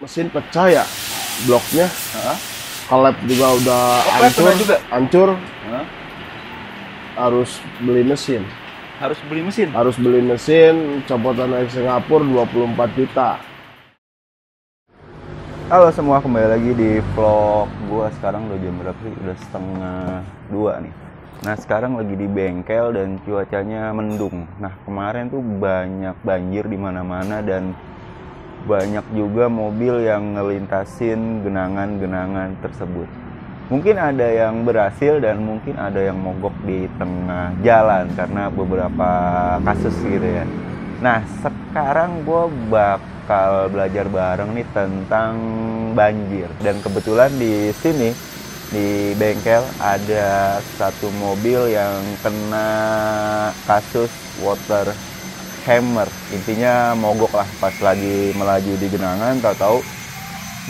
mesin pecah ya, bloknya. Hah? Kalep juga udah Kalep pernah juga? hancur. Hah? Harus beli mesin. Harus beli mesin? Harus beli mesin, copotan dari Singapura 24 juta. Halo semua, kembali lagi di vlog gua. Sekarang udah jam berapa sih? Udah setengah 2 nih. Nah sekarang lagi di bengkel dan cuacanya mendung. Nah kemarin tuh banyak banjir di mana-mana dan banyak juga mobil yang ngelintasin genangan-genangan tersebut. Mungkin ada yang berhasil dan mungkin ada yang mogok di tengah jalan karena beberapa kasus gitu ya. Nah sekarang gue bakal belajar bareng nih tentang banjir. Dan kebetulan di sini di bengkel ada satu mobil yang kena kasus water hammer. Intinya mogok lah pas lagi melaju di genangan, tahu-tahu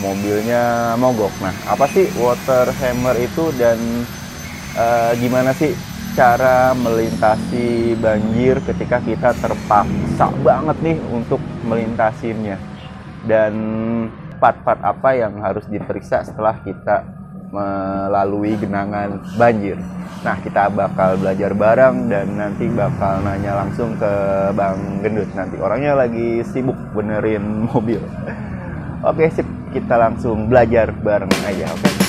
mobilnya mogok. Nah, apa sih water hammer itu dan gimana sih cara melintasi banjir ketika kita terpaksa banget nih untuk melintasinya? Dan part-part apa yang harus diperiksa setelah kita melalui genangan banjir? Nah, kita bakal belajar bareng dan nanti bakal nanya langsung ke Bang Gendut. Nanti orangnya lagi sibuk benerin mobil. Oke, sip. Kita langsung belajar bareng aja, oke?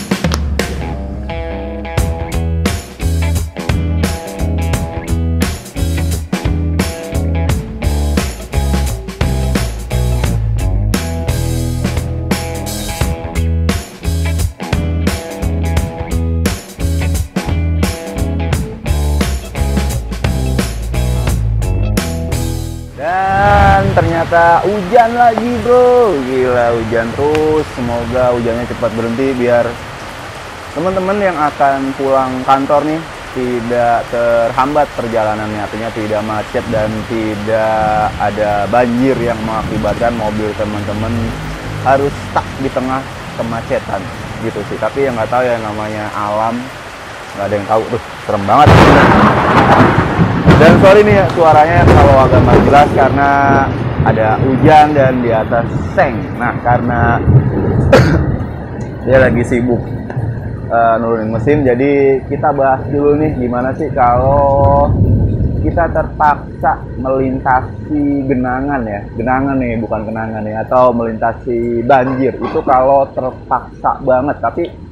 Dan ternyata hujan lagi bro, gila hujan terus. Semoga hujannya cepat berhenti biar teman-teman yang akan pulang kantor nih tidak terhambat perjalanannya, artinya tidak macet dan tidak ada banjir yang mengakibatkan mobil teman-teman harus stuck di tengah kemacetan gitu sih. Tapi yang nggak tahu ya, namanya alam, nggak ada yang tahu tuh, serem banget. Dan sorry nih ya, suaranya kalau agak nggak jelas karena ada hujan dan di atas seng. Nah karena dia lagi sibuk nurunin mesin, jadi kita bahas dulu nih gimana sih kalau kita terpaksa melintasi genangan ya, genangan nih bukan kenangan ya, atau melintasi banjir. Itu kalau terpaksa banget. Tapi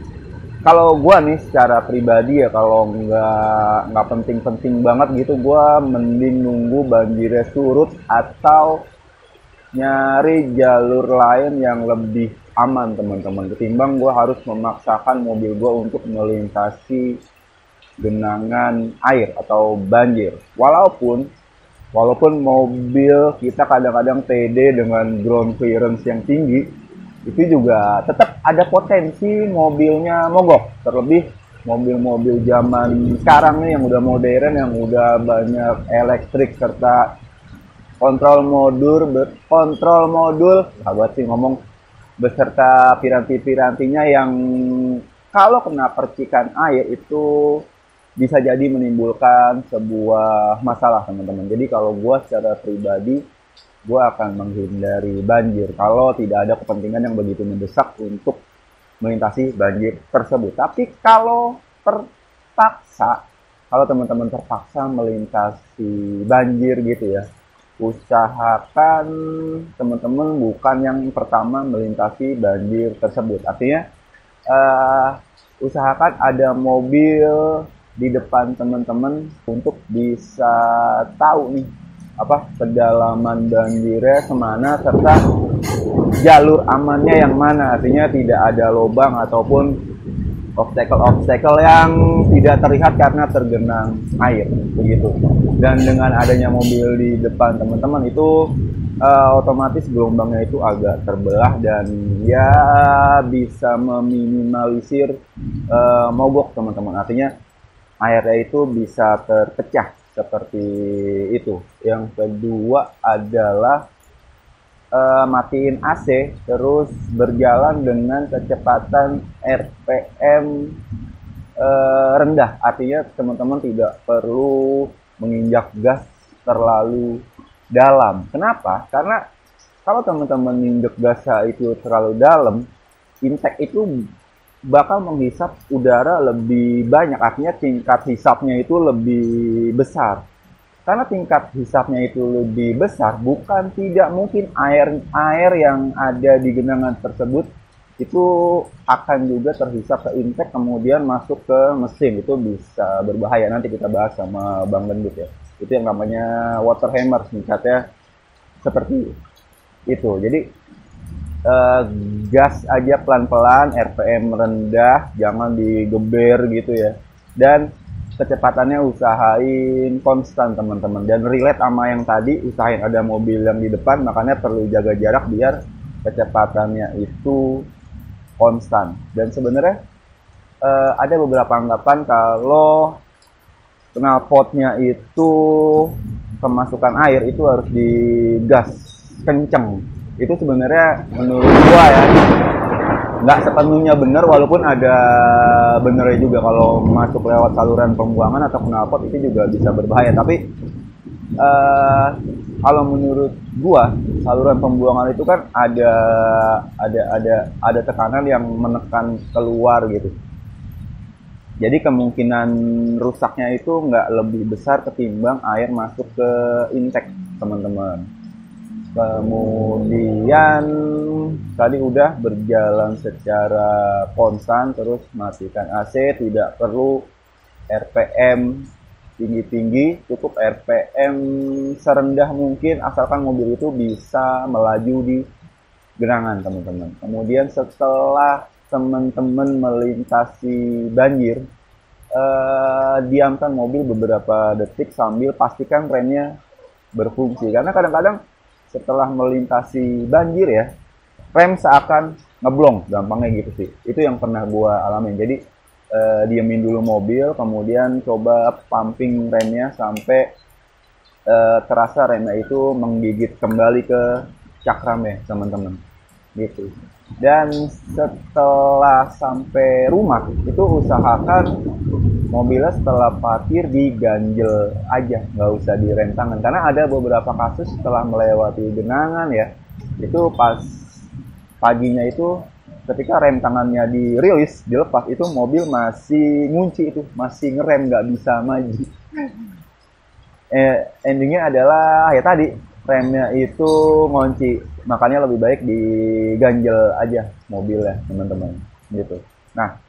kalau gue nih secara pribadi ya, kalau nggak penting-penting banget gitu, gue mending nunggu banjirnya surut atau nyari jalur lain yang lebih aman teman-teman, ketimbang gue harus memaksakan mobil gue untuk melintasi genangan air atau banjir. Walaupun mobil kita kadang-kadang pede dengan ground clearance yang tinggi, itu juga tetap ada potensi mobilnya mogok. Terlebih mobil-mobil zaman sekarang nih yang udah modern, yang udah banyak elektrik serta kontrol modul sahabat sih ngomong, beserta piranti-pirantinya yang kalau kena percikan air itu bisa jadi menimbulkan sebuah masalah teman-teman. Jadi kalau gue secara pribadi, gue akan menghindari banjir kalau tidak ada kepentingan yang begitu mendesak untuk melintasi banjir tersebut. Tapi kalau teman-teman terpaksa melintasi banjir gitu ya, usahakan teman-teman bukan yang pertama melintasi banjir tersebut. Artinya usahakan ada mobil di depan teman-teman untuk bisa tahu nih apa kedalaman banjirnya semana serta jalur amannya yang mana, artinya tidak ada lubang ataupun obstacle yang tidak terlihat karena tergenang air begitu. Dan dengan adanya mobil di depan teman-teman itu otomatis gelombangnya itu agak terbelah dan ya bisa meminimalisir mogok teman-teman, artinya airnya itu bisa terpecah seperti itu. Yang kedua adalah matiin AC terus berjalan dengan kecepatan RPM rendah. Artinya teman-teman tidak perlu menginjak gas terlalu dalam. Kenapa? Karena kalau teman-teman nginjek gasnya itu terlalu dalam, intake itu bakal menghisap udara lebih banyak, artinya tingkat hisapnya itu lebih besar. Karena tingkat hisapnya itu lebih besar, bukan tidak mungkin air yang ada di genangan tersebut itu akan juga terhisap ke intake kemudian masuk ke mesin. Itu bisa berbahaya, nanti kita bahas sama Bang Gendut ya. Itu yang namanya water hammer, singkatnya seperti itu. Jadi gas aja pelan-pelan, RPM rendah, jangan digeber gitu ya. Dan kecepatannya usahain konstan teman-teman, dan relate sama yang tadi, usahain ada mobil yang di depan, makanya perlu jaga jarak biar kecepatannya itu konstan. Dan sebenarnya ada beberapa anggapan kalau knalpotnya itu kemasukan air itu harus digas kenceng. Itu sebenarnya menurut gua ya nggak sepenuhnya benar, walaupun ada benernya juga. Kalau masuk lewat saluran pembuangan atau knalpot itu juga bisa berbahaya. Tapi kalau menurut gua, saluran pembuangan itu kan ada tekanan yang menekan keluar gitu. Jadi kemungkinan rusaknya itu nggak lebih besar ketimbang air masuk ke intake, teman-teman. Kemudian tadi udah berjalan secara konstan, terus matikan AC, tidak perlu RPM tinggi-tinggi, cukup RPM serendah mungkin asalkan mobil itu bisa melaju di genangan, teman-teman. Kemudian setelah teman-teman melintasi banjir, diamkan mobil beberapa detik sambil pastikan remnya berfungsi, karena kadang-kadang setelah melintasi banjir ya, rem seakan ngeblong, gampangnya gitu sih. Itu yang pernah gua alamin. Jadi diemin dulu mobil, kemudian coba pumping remnya sampai terasa remnya itu menggigit kembali ke cakramnya, teman-teman. Gitu. Dan setelah sampai rumah itu usahakan mobilnya setelah parkir diganjel aja, nggak usah direm tangan, karena ada beberapa kasus setelah melewati genangan ya, itu pas paginya itu ketika rem tangannya dirilis, dilepas, itu mobil masih ngunci, itu masih ngerem, nggak bisa maju. Endingnya adalah ya tadi, remnya itu ngunci, makanya lebih baik diganjel aja mobilnya, teman-teman, gitu. Nah,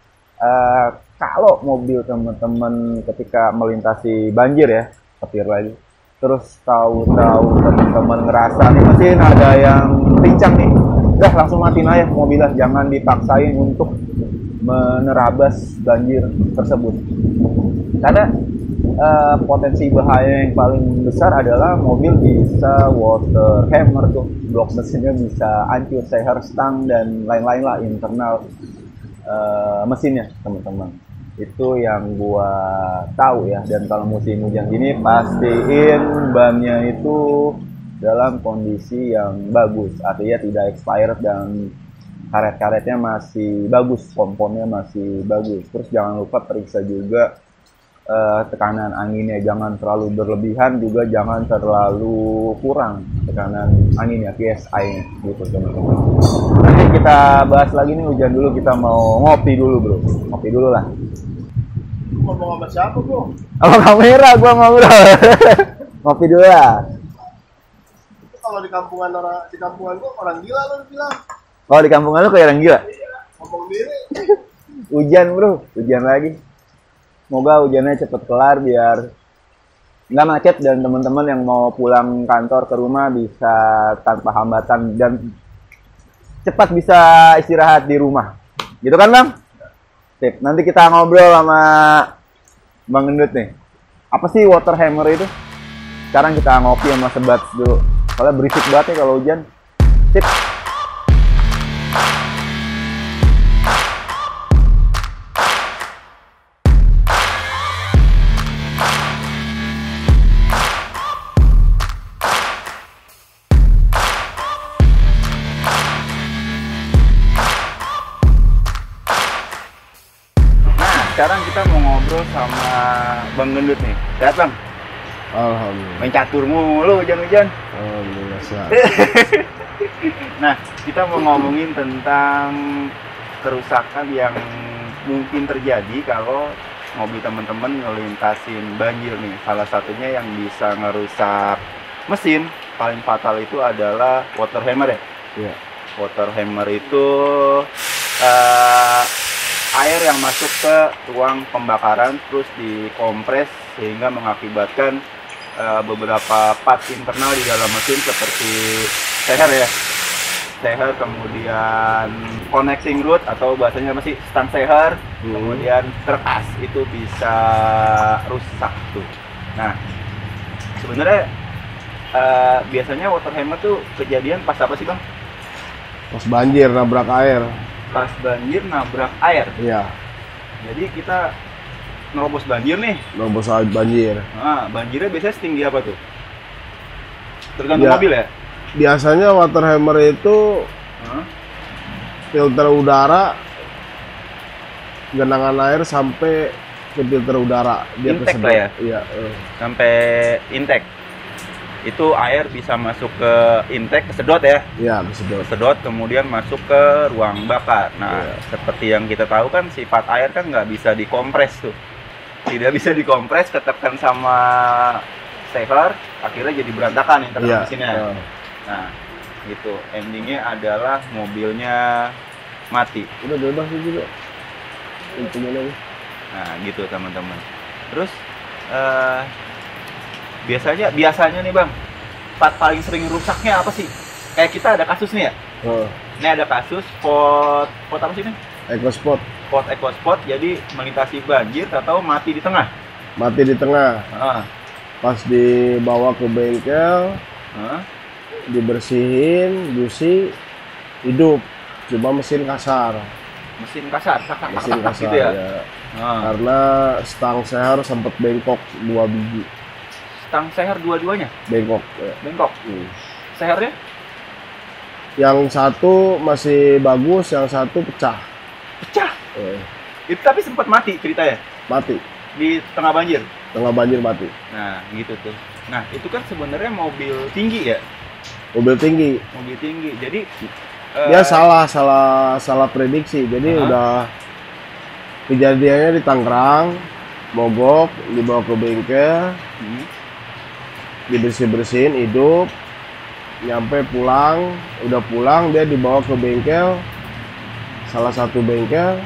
kalau mobil teman-teman ketika melintasi banjir ya, petir lagi, terus tahu-tahu teman-teman ngerasa nih mesin ada yang pincang nih, udah langsung matiin aja mobilnya, jangan dipaksain untuk menerabas banjir tersebut. Karena potensi bahaya yang paling besar adalah mobil bisa water hammer tuh, blok mesinnya bisa hancur, seher stang dan lain-lain lah internal mesinnya, teman-teman. Itu yang gua tahu ya. Dan kalau musim hujan gini, pastiin bannya itu dalam kondisi yang bagus, artinya tidak expired dan karet-karetnya masih bagus, komponnya masih bagus. Terus jangan lupa periksa juga tekanan anginnya, jangan terlalu berlebihan, juga jangan terlalu kurang tekanan anginnya, PSI-nya gitu, teman-teman. Nanti kita bahas lagi nih hujan dulu, kita mau ngopi dulu bro, ngopi dulu lah. Ngomong sama siapa bro? Sama kamera gua ngobrol. Ngopi dulu lah. Itu kalau di kampungan gua orang gila lo bilang. Oh, di kampungan lu kayak orang gila? Iya, ngomong diri. Hujan bro, hujan lagi. Semoga hujannya cepet kelar biar nggak macet dan teman-teman yang mau pulang kantor ke rumah bisa tanpa hambatan dan cepat bisa istirahat di rumah. Gitu kan Bang? Sip. Nanti kita ngobrol sama Bang Gendut nih. Apa sih water hammer itu? Sekarang kita ngopi sama sebat dulu. Soalnya berisik banget nih kalau hujan. Sip. Sekarang kita mau ngobrol sama Bang Gendut nih. Sehat Bang? Alhamdulillah. Main catur mulu hujan-hujan. Alhamdulillah sehat. Nah, kita mau ngomongin tentang kerusakan yang mungkin terjadi kalau mobil teman-teman ngelintasin banjir nih. Salah satunya yang bisa ngerusak mesin paling fatal itu adalah water hammer ya. Iya. Water hammer itu eh, air yang masuk ke ruang pembakaran terus dikompres sehingga mengakibatkan beberapa part internal di dalam mesin seperti seher ya, seher, kemudian connecting rod atau bahasanya masih stang seher, kemudian terkas itu bisa rusak tuh. Nah, sebenarnya biasanya water hammer tuh kejadian pas apa sih bang? Pas banjir nabrak air. Pas banjir nabrak air. Iya. Jadi kita nerobos banjir nih. Nerobos air banjir. Nah, banjirnya biasanya setinggi apa tuh? Tergantung Ya, mobil ya? biasanya water hammer itu filter udara, genangan air sampai ke filter udara. Dia Intake kesedot. lah ya? Iya. Sampai intake. Itu air bisa masuk ke intake, kesedot ya? Iya, kesedot. Sedot kemudian masuk ke ruang bakar. Nah, Iya. seperti yang kita tahu kan sifat air kan nggak bisa dikompres tuh. Tidak bisa dikompres, ketekan sama seher, akhirnya jadi berantakan internal Iya. mesinnya. Nah, gitu. Endingnya adalah mobilnya mati. Udah bebas sih juga. Intinya lagi. Nah, gitu teman-teman. Terus biasanya nih bang, part paling sering rusaknya apa sih? Kayak kita ada kasus nih ya. Ini ada kasus pot apa sih ini? EcoSpot Pot EcoSpot jadi melintasi banjir atau mati di tengah. mati di tengah. Ah, Pas dibawa ke bengkel, ah, dibersihin, busi, hidup. Cuma mesin kasar. mesin kasar, Mesin kasar gitu ya. ya. Ah, Karena stang seher sempat bengkok 2 biji. stang seher dua-duanya Bengkok. Ya. bengkok. Sehernya Yang satu masih bagus, yang satu pecah. pecah. Eh, Itu tapi sempat mati ceritanya mati. di tengah banjir. Tengah banjir mati. Nah, gitu tuh. Nah, itu kan sebenarnya mobil tinggi ya, Mobil tinggi. mobil tinggi. Jadi Dia salah prediksi. Jadi Aha. udah kejadiannya di Tangerang, mogok, dibawa ke bengkel, hmm, dibersih-bersihin, hidup, nyampe pulang, udah pulang dia dibawa ke bengkel, salah satu bengkel,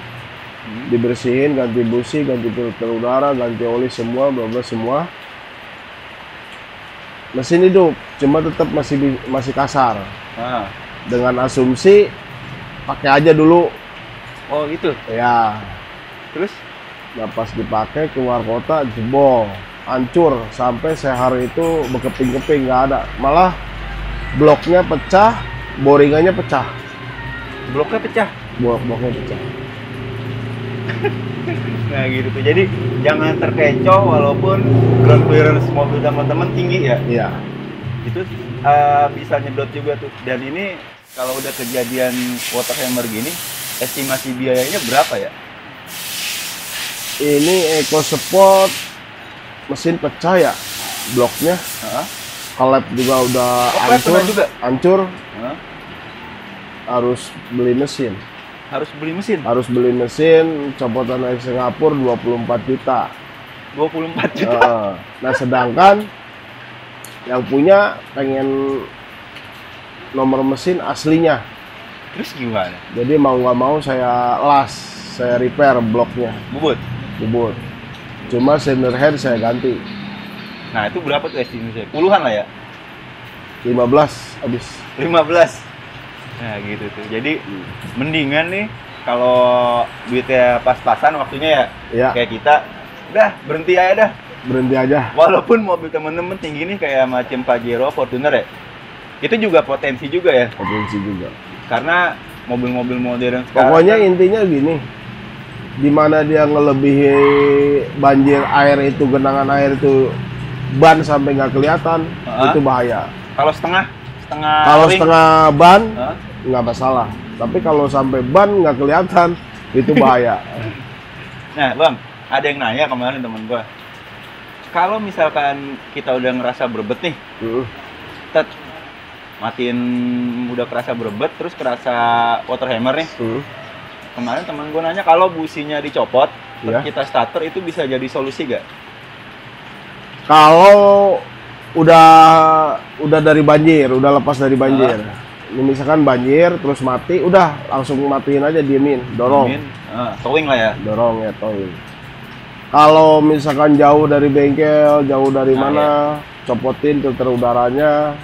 dibersihin, ganti busi, ganti filter udara, ganti oli semua, bla bla semua. Mesin hidup, cuma tetap masih kasar. ah. Dengan asumsi pakai aja dulu, Oh gitu. ya. Terus Nah pas dipakai keluar kota jebol, hancur sampai seher itu berkeping-keping nggak ada. Malah bloknya pecah, boringannya pecah, bloknya pecah. bloknya pecah. Nah gitu tuh. Jadi jangan terkecoh walaupun ground clearance mobil teman-teman tinggi ya. Iya. Itu bisa nyedot juga tuh. Dan ini kalau udah kejadian water hammer gini, estimasi biayanya berapa ya? Ini EcoSpot mesin pecah ya, bloknya. Hah? Kalep juga udah Kalep kena juga? hancur. Hah? Harus beli mesin. Harus beli mesin Harus beli mesin, copotan dari Singapura 24 juta. 24 juta. Nah sedangkan yang punya pengen nomor mesin aslinya. Terus gimana? Jadi mau nggak mau saya saya repair bloknya, Bubut. bubut. Cuma cylinder head saya ganti, Nah itu berapa tuh estimasinya? Puluhan lah ya? 15 habis. 15. Nah gitu tuh. Jadi mendingan nih kalau duitnya pas-pasan waktunya ya, Ya, kayak kita udah berhenti aja dah. berhenti aja. Walaupun mobil temen-temen tinggi nih kayak macam Pajero, Fortuner ya, itu juga potensi juga ya, Potensi juga. karena mobil-mobil modern sekarang Pokoknya kan, intinya gini, di mana dia ngelebihi banjir air itu, genangan air itu ban sampai nggak kelihatan, itu bahaya. kalau setengah Kalau ring, setengah ban hah? nggak masalah, tapi kalau sampai ban nggak kelihatan itu bahaya. Nah bang, ada yang nanya kemarin temen gua, kalau misalkan kita udah ngerasa berbet nih, Hmm. tet matiin udah kerasa berebet, terus kerasa water hammer nih. Kemarin teman gue nanya kalau businya dicopot, Iya. kita starter itu bisa jadi solusi gak? Kalau udah dari banjir, udah lepas dari banjir. Ini misalkan banjir terus mati, udah langsung matiin aja, diemin, dorong. Towing lah ya. Dorong ya, towing. Kalau misalkan jauh dari bengkel, jauh dari mana, copotin filter udaranya,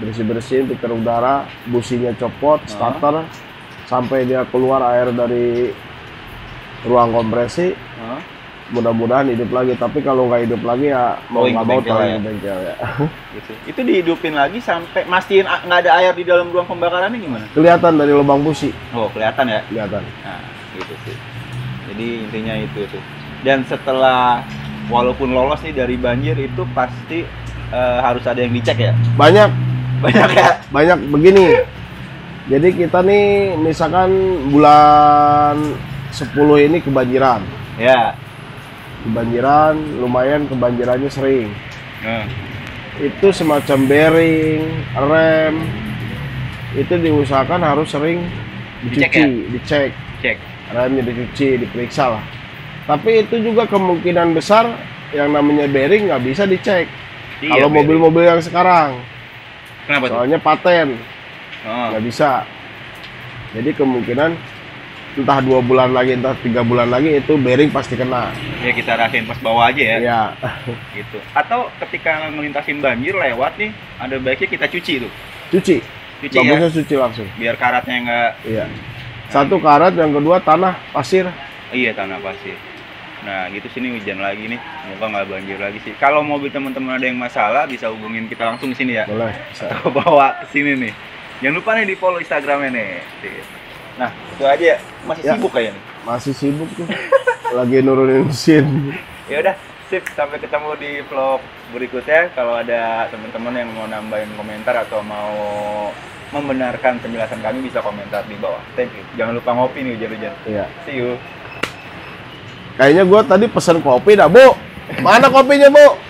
bersih-bersihin filter udara, businya copot, starter, sampai dia keluar air dari ruang kompresi. Mudah-mudahan hidup lagi, tapi kalau nggak hidup lagi ya mau nggak mau towing ke bengkel ya. Gitu. Itu dihidupin lagi sampai mastiin nggak ada air di dalam ruang pembakarannya gimana? Kelihatan dari lubang busi. Oh, kelihatan ya? Kelihatan. Nah, gitu sih. Jadi intinya itu tuh. Dan setelah walaupun lolos nih dari banjir itu pasti harus ada yang dicek ya? Banyak Ya? Banyak begini. Jadi kita nih misalkan bulan 10 ini kebanjiran. Ya. Kebanjiran, lumayan kebanjirannya sering. Itu semacam bearing, rem, itu diusahakan harus sering dicuci, dicek. Remnya dicuci, diperiksa lah. Tapi itu juga kemungkinan besar yang namanya bearing nggak bisa dicek. Iya, kalau mobil-mobil yang sekarang. Kenapa Soalnya paten, nggak bisa. Jadi kemungkinan entah 2 bulan lagi, entah 3 bulan lagi itu bearing pasti kena. Ya kita rasain pas bawa aja ya. Iya. Gitu. Atau ketika melintasin banjir lewat nih, ada baiknya kita cuci tuh. Cuci. Bagusnya cuci langsung. Biar karatnya nggak. Iya. Satu karat, yang kedua tanah pasir. Iya, tanah pasir. Nah gitu sini hujan lagi nih, semoga nggak banjir lagi sih. Kalau mobil teman-teman ada yang masalah bisa hubungin kita langsung sini ya. Boleh. Atau bawa ke sini nih. Jangan lupa nih di follow Instagramnya nih. Nah itu aja, masih sibuk kayaknya nih. Masih sibuk tuh. Lagi nurunin mesin. Ya udah, sip. Sampai ketemu di vlog berikutnya. Kalau ada teman-teman yang mau nambahin komentar atau mau membenarkan penjelasan kami bisa komentar di bawah. Thank you. Jangan lupa ngopi nih hujan-hujan. Iya. See you. Kayaknya gua tadi pesen kopi dah, Bu. Mana kopinya, Bu?